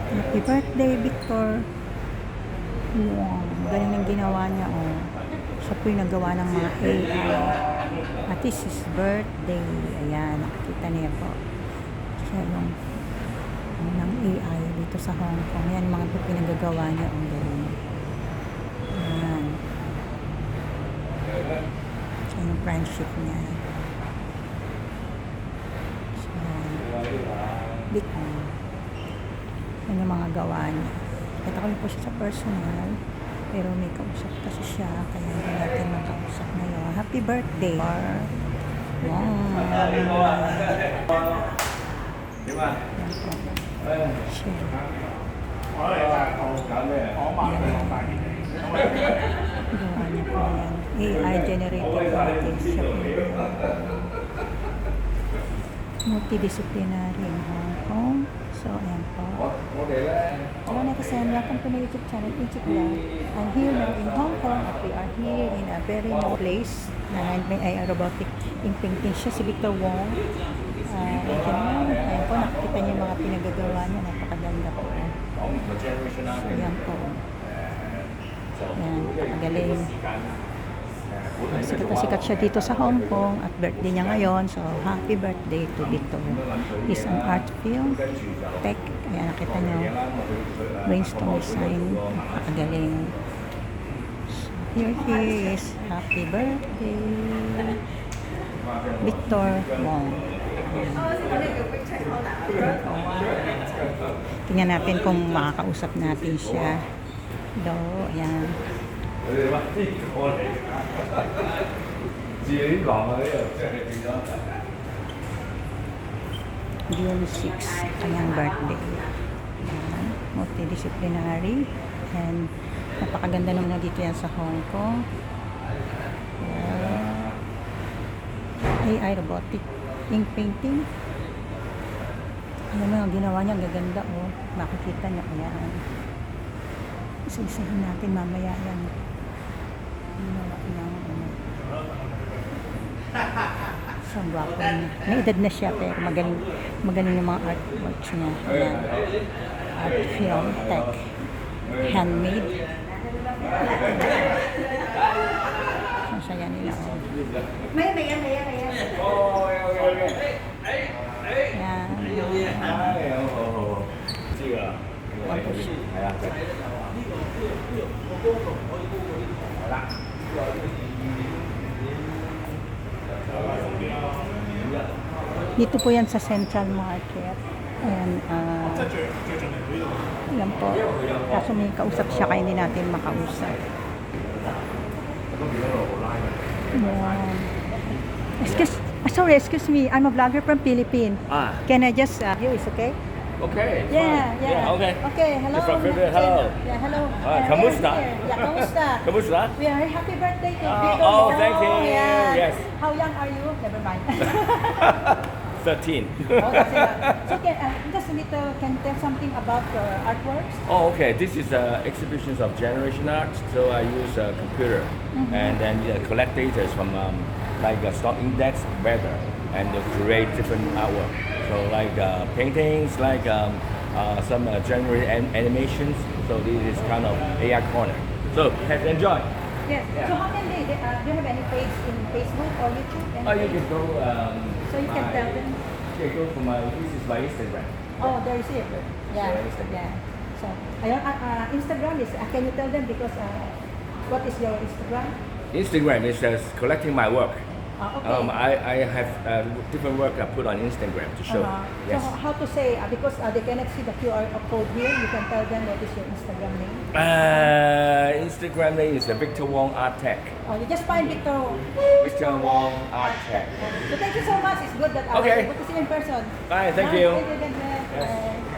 Happy birthday, Victor. Wow, galing ng ginawa niya. Oh. Siya po yung nagawa ng mga AI. At this is birthday. Ayan, nakikita niya po. Siya yung ng AI dito sa Hong Kong. Yan mga po pinagagawa niya. Ang galing. Ayan. Siya yung friendship niya. Victor. Yan yung mga gawa niya. Kita ko po siya sa personal. Pero may kausap kasi siya. Kaya hindi natin makausap ngayon. Happy birthday! Wow! Yan po. Siya. Gawa niya po yan. AI generated artist. Siya po. Multidisciplinary in Hong Kong. So, ayan po. Hello, Nakasan. Welcome to my YouTube channel, Inchik Vlog. I'm here now in Hong Kong at we are here in a very new place na may AI robotic painting siya, si Victor Wong. Ayan po, nakikita niyo yung mga pinagagawa niya. Napakaganda po. So, ayan po. Ayan, napakagaling. Sikat na sikat siya dito sa Hong Kong at birthday niya ngayon. So, happy birthday to Victor. He's an art film, tech. Ayan, nakita niyo. Brainstorm design. Napakagaling. So, here he is. Happy birthday. Victor Wong. Tingnan natin kung makakausap natin siya. Ayan. June 6, kanyang birthday. Ayan. Multidisciplinary. And napakaganda naman na dito yan sa Hong Kong. AI robotic ink painting. Ano na ginawa niya, gaganda oh. Makikita niyo. Ayan. Isa-isahin natin mamaya yan. Ginawa ng sa gwapo niya. May edad na siya pero magaling yung mga artworks niya. Ayan. Art film, tech, handmade. Ang saya nila. Maya. Dito po yan sa Central Market. Ayan, yan po. Kaso may kausap siya kaya hindi natin makausap. Ayan. Excuse me. I'm a vlogger from Philippines. Can I just you is okay? Okay. Yeah. Okay. Okay, hello. From Philippines, hello. Yeah, hello. Kamusta? Kamusta? Kamusta? We are happy birthday to Victor. Thank you. Yeah. Yes. How young are you? Never mind. 13. Oh, that's enough. So just a little, can you tell something about your artworks? Oh, okay. This is exhibitions of generation art. So I use a computer and then collect data from like stock index weather and create different artwork. So like paintings, like some generated animations. So this is kind of AI corner. So enjoy. Yes. Yeah. So how can they, do you have any page in Facebook or YouTube? You can go. So you can tell them. You can go to this is my Instagram. Oh, there is it. Yeah. Instagram. Yeah. So Instagram is. Can you tell them because what is your Instagram? Instagram is just collecting my work. Okay. I have different work I put on Instagram to show. Yes. So how to say, because they cannot see the QR code here, you can tell them what is your Instagram name? Instagram name is Victor Wong Art Tech. Oh, you just find Victor. Victor Wong Art Tech. So thank you so much. It's good that I was able to see you in person. Bye, thank you. Thank you.